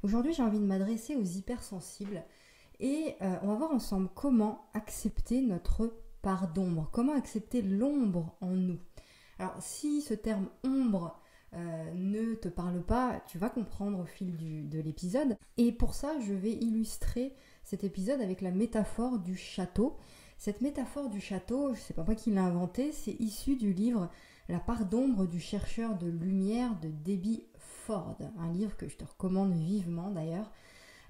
Aujourd'hui, j'ai envie de m'adresser aux hypersensibles et on va voir ensemble comment accepter notre part d'ombre, comment accepter l'ombre en nous. Alors, si ce terme ombre ne te parle pas, tu vas comprendre au fil de l'épisode. Et pour ça, je vais illustrer cet épisode avec la métaphore du château. Cette métaphore du château, je ne sais pas moi qui l'a inventée, c'est issu du livre La part d'ombre du chercheur de lumière de Debbie Ford, un livre que je te recommande vivement d'ailleurs.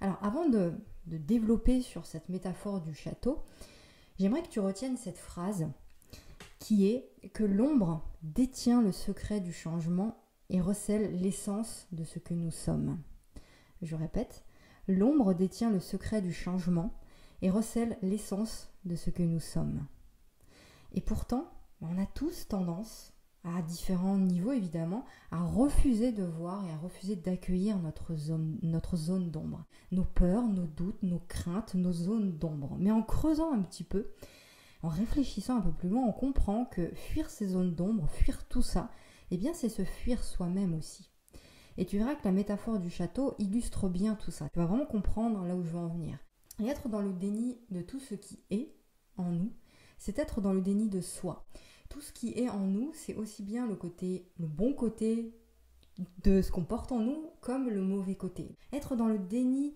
Alors avant de développer sur cette métaphore du château, j'aimerais que tu retiennes cette phrase qui est que l'ombre détient le secret du changement et recèle l'essence de ce que nous sommes. Je répète, l'ombre détient le secret du changement et recèle l'essence de ce que nous sommes. Et pourtant, on a tous tendance, à différents niveaux évidemment, à refuser de voir et à refuser d'accueillir notre zone d'ombre. Nos peurs, nos doutes, nos craintes, nos zones d'ombre. Mais en creusant un petit peu, en réfléchissant un peu plus loin, on comprend que fuir ces zones d'ombre, fuir tout ça, eh bien c'est se fuir soi-même aussi. Et tu verras que la métaphore du château illustre bien tout ça. Tu vas vraiment comprendre là où je veux en venir. Et être dans le déni de tout ce qui est en nous, c'est être dans le déni de soi. Tout ce qui est en nous, c'est aussi bien le bon côté de ce qu'on porte en nous, comme le mauvais côté. Être dans le déni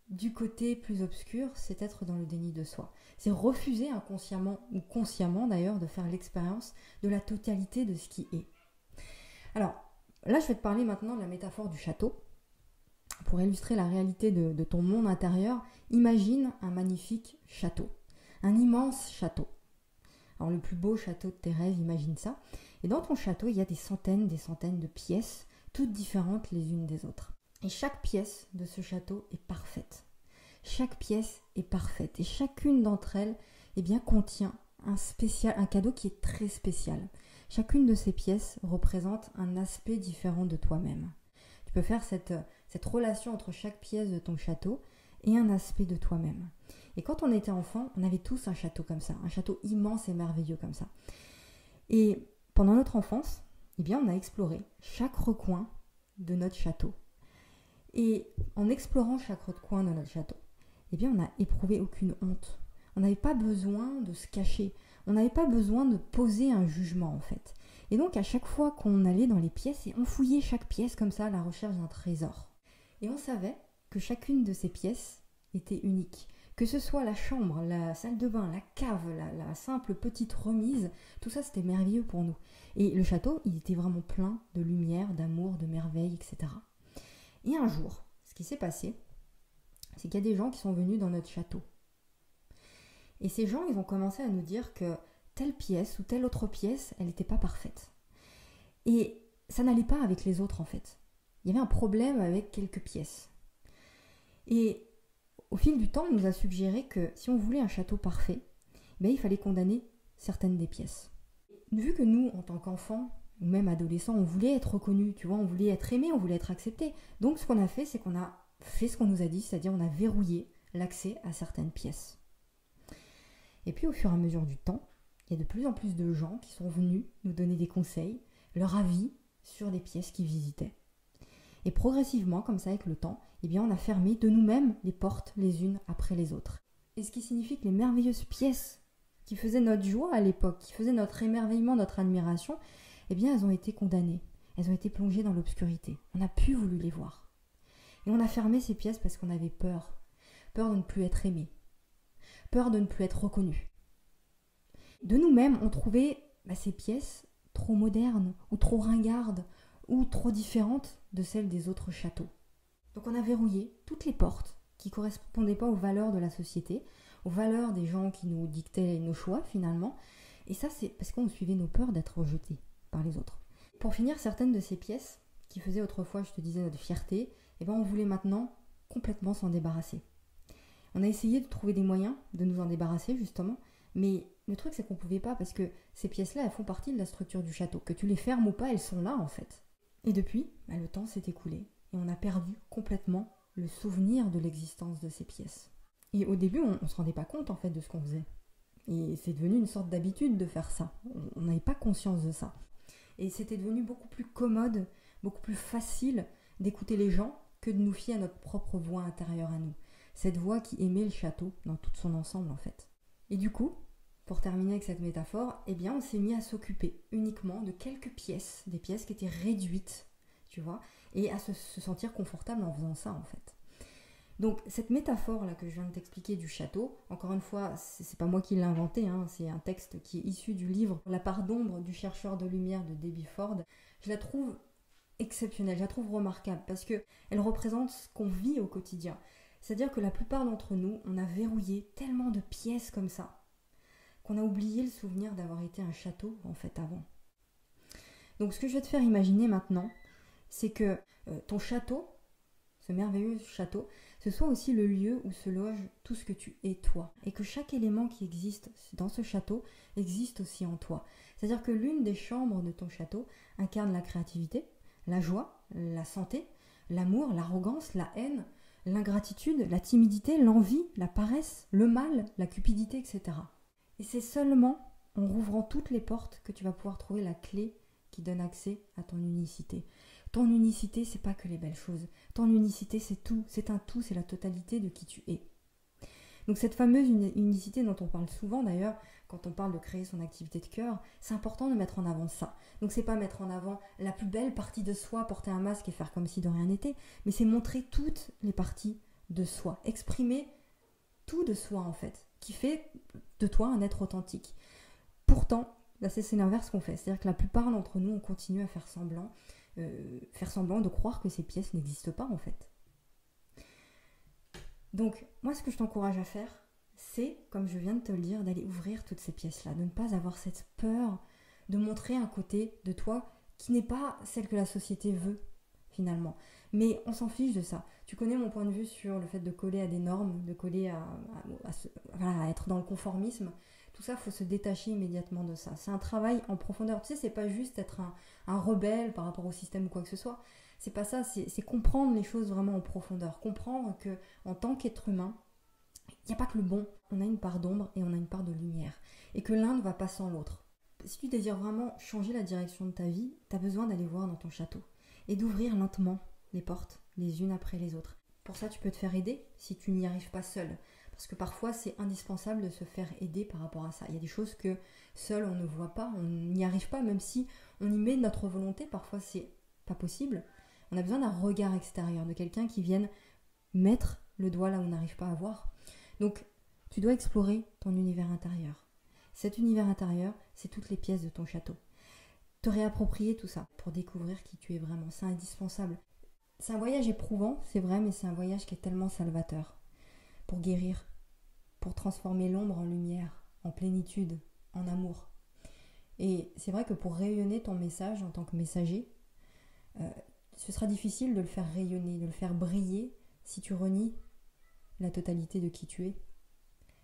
du côté plus obscur, c'est être dans le déni de soi. C'est refuser inconsciemment ou consciemment d'ailleurs de faire l'expérience de la totalité de ce qui est. Alors, là je vais te parler maintenant de la métaphore du château. Pour illustrer la réalité de ton monde intérieur, imagine un magnifique château, un immense château. Alors le plus beau château de tes rêves, imagine ça. Et dans ton château, il y a des centaines de pièces, toutes différentes les unes des autres. Et chaque pièce de ce château est parfaite. Chaque pièce est parfaite. Et chacune d'entre elles, eh bien, contient un cadeau qui est très spécial. Chacune de ces pièces représente un aspect différent de toi-même. Tu peux faire cette relation entre chaque pièce de ton château et un aspect de toi-même. Et quand on était enfant, on avait tous un château comme ça, un château immense et merveilleux comme ça. Et pendant notre enfance, eh bien, on a exploré chaque recoin de notre château. Et en explorant chaque recoin de notre château, eh bien, on n'a éprouvé aucune honte. On n'avait pas besoin de se cacher. On n'avait pas besoin de poser un jugement, en fait. Et donc, à chaque fois qu'on allait dans les pièces, on fouillait chaque pièce comme ça à la recherche d'un trésor. Et on savait que chacune de ces pièces était unique. Que ce soit la chambre, la salle de bain, la cave, la simple petite remise, tout ça c'était merveilleux pour nous. Et le château, il était vraiment plein de lumière, d'amour, de merveille, etc. Et un jour, ce qui s'est passé, c'est qu'il y a des gens qui sont venus dans notre château. Et ces gens, ils ont commencé à nous dire que telle pièce ou telle autre pièce, elle n'était pas parfaite. Et ça n'allait pas avec les autres en fait. Il y avait un problème avec quelques pièces. Et au fil du temps, on nous a suggéré que si on voulait un château parfait, ben, il fallait condamner certaines des pièces. Vu que nous, en tant qu'enfants, ou même adolescents, on voulait être reconnus, tu vois, on voulait être aimés, on voulait être acceptés. Donc ce qu'on a fait, c'est qu'on a fait ce qu'on nous a dit, c'est-à-dire on a verrouillé l'accès à certaines pièces. Et puis au fur et à mesure du temps, il y a de plus en plus de gens qui sont venus nous donner des conseils, leur avis sur les pièces qu'ils visitaient. Et progressivement, comme ça avec le temps, eh bien, on a fermé de nous-mêmes les portes les unes après les autres. Et ce qui signifie que les merveilleuses pièces qui faisaient notre joie à l'époque, qui faisaient notre émerveillement, notre admiration, eh bien, elles ont été condamnées. Elles ont été plongées dans l'obscurité. On n'a plus voulu les voir. Et on a fermé ces pièces parce qu'on avait peur. Peur de ne plus être aimé. Peur de ne plus être reconnu. De nous-mêmes, on trouvait ces pièces trop modernes ou trop ringardes ou trop différentes de celles des autres châteaux. Donc on a verrouillé toutes les portes qui ne correspondaient pas aux valeurs de la société, aux valeurs des gens qui nous dictaient nos choix finalement. Et ça, c'est parce qu'on suivait nos peurs d'être rejetés par les autres. Pour finir, certaines de ces pièces qui faisaient autrefois, je te disais, notre fierté, eh ben, on voulait maintenant complètement s'en débarrasser. On a essayé de trouver des moyens de nous en débarrasser justement, mais le truc c'est qu'on ne pouvait pas parce que ces pièces-là, elles font partie de la structure du château. Que tu les fermes ou pas, elles sont là en fait. Et depuis, le temps s'est écoulé et on a perdu complètement le souvenir de l'existence de ces pièces. Et au début, on ne se rendait pas compte en fait de ce qu'on faisait. Et c'est devenu une sorte d'habitude de faire ça. On n'avait pas conscience de ça. Et c'était devenu beaucoup plus commode, beaucoup plus facile d'écouter les gens que de nous fier à notre propre voix intérieure à nous. Cette voix qui aimait le château dans tout son ensemble en fait. Et du coup, pour terminer avec cette métaphore, on s'est mis à s'occuper uniquement de quelques pièces, des pièces qui étaient réduites, tu vois, et à se sentir confortable en faisant ça en fait. Donc cette métaphore là que je viens de t'expliquer du château, encore une fois, c'est pas moi qui l'ai inventé, c'est un texte qui est issu du livre La part d'ombre du chercheur de lumière de Debbie Ford. Je la trouve exceptionnelle, je la trouve remarquable parce qu'elle représente ce qu'on vit au quotidien. C'est-à-dire que la plupart d'entre nous, on a verrouillé tellement de pièces comme ça qu'on a oublié le souvenir d'avoir été un château en fait avant. Donc ce que je vais te faire imaginer maintenant, c'est que ton château, ce merveilleux château, ce soit aussi le lieu où se loge tout ce que tu es toi. Et que chaque élément qui existe dans ce château existe aussi en toi. C'est-à-dire que l'une des chambres de ton château incarne la créativité, la joie, la santé, l'amour, l'arrogance, la haine, l'ingratitude, la timidité, l'envie, la paresse, le mal, la cupidité, etc. Et c'est seulement en rouvrant toutes les portes que tu vas pouvoir trouver la clé qui donne accès à ton unicité. Ton unicité, c'est pas que les belles choses. Ton unicité, c'est tout. C'est un tout, c'est la totalité de qui tu es. Donc cette fameuse unicité dont on parle souvent d'ailleurs, quand on parle de créer son activité de cœur, c'est important de mettre en avant ça. Donc c'est pas mettre en avant la plus belle partie de soi, porter un masque et faire comme si de rien n'était, mais c'est montrer toutes les parties de soi, exprimer tout de soi en fait, qui fait de toi un être authentique. Pourtant, là c'est l'inverse qu'on fait, c'est-à-dire que la plupart d'entre nous, on continue à faire semblant de croire que ces pièces n'existent pas en fait. Donc moi ce que je t'encourage à faire, c'est, comme je viens de te le dire, d'aller ouvrir toutes ces pièces-là, de ne pas avoir cette peur de montrer un côté de toi qui n'est pas celle que la société veut finalement. Mais on s'en fiche de ça. Tu connais mon point de vue sur le fait de coller à des normes, de coller à être dans le conformisme. Tout ça, il faut se détacher immédiatement de ça. C'est un travail en profondeur. Tu sais, c'est pas juste être un rebelle par rapport au système ou quoi que ce soit. C'est pas ça, c'est comprendre les choses vraiment en profondeur. Comprendre que en tant qu'être humain, il n'y a pas que le bon. On a une part d'ombre et on a une part de lumière. Et que l'un ne va pas sans l'autre. Si tu désires vraiment changer la direction de ta vie, tu as besoin d'aller voir dans ton château. Et d'ouvrir lentement les portes, les unes après les autres. Pour ça, tu peux te faire aider si tu n'y arrives pas seul. Parce que parfois, c'est indispensable de se faire aider par rapport à ça. Il y a des choses que seul, on ne voit pas, on n'y arrive pas, même si on y met notre volonté. Parfois, c'est pas possible. On a besoin d'un regard extérieur, de quelqu'un qui vienne mettre le doigt là où on n'arrive pas à voir. Donc, tu dois explorer ton univers intérieur. Cet univers intérieur, c'est toutes les pièces de ton château. Te réapproprier tout ça pour découvrir qui tu es vraiment. C'est indispensable. C'est un voyage éprouvant, c'est vrai, mais c'est un voyage qui est tellement salvateur. Pour guérir, pour transformer l'ombre en lumière, en plénitude, en amour. Et c'est vrai que pour rayonner ton message en tant que messager, ce sera difficile de le faire rayonner, de le faire briller si tu renies la totalité de qui tu es.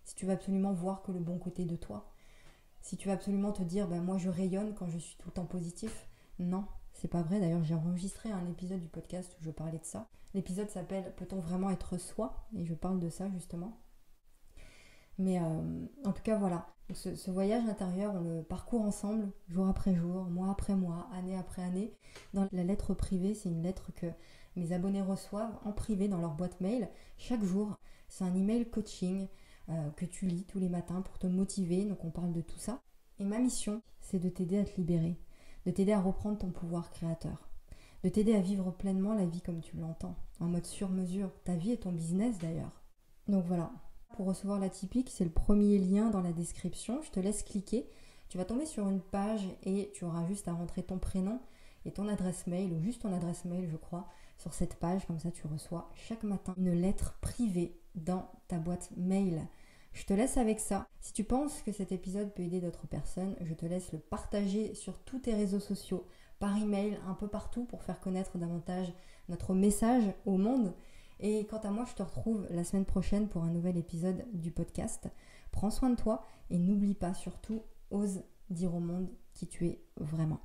Si tu veux absolument voir que le bon côté de toi. Si tu veux absolument te dire, moi je rayonne quand je suis tout le temps positif. Non, c'est pas vrai. D'ailleurs, j'ai enregistré un épisode du podcast où je parlais de ça. L'épisode s'appelle « Peut-on vraiment être soi ?» et je parle de ça justement. Mais en tout cas, voilà. Donc, ce voyage intérieur, on le parcourt ensemble, jour après jour, mois après mois, année après année. Dans la lettre privée, c'est une lettre que mes abonnés reçoivent en privé dans leur boîte mail chaque jour. C'est un email coaching que tu lis tous les matins pour te motiver. Donc on parle de tout ça. Et ma mission, c'est de t'aider à te libérer, de t'aider à reprendre ton pouvoir créateur, de t'aider à vivre pleinement la vie comme tu l'entends, en mode sur-mesure, ta vie et ton business d'ailleurs. Donc voilà, pour recevoir l'atypique, c'est le premier lien dans la description, je te laisse cliquer, tu vas tomber sur une page et tu auras juste à rentrer ton prénom et ton adresse mail, ou juste ton adresse mail je crois, sur cette page, comme ça tu reçois chaque matin une lettre privée dans ta boîte mail. Je te laisse avec ça. Si tu penses que cet épisode peut aider d'autres personnes, je te laisse le partager sur tous tes réseaux sociaux, par email, un peu partout pour faire connaître davantage notre message au monde. Et quant à moi, je te retrouve la semaine prochaine pour un nouvel épisode du podcast. Prends soin de toi et n'oublie pas surtout, ose dire au monde qui tu es vraiment.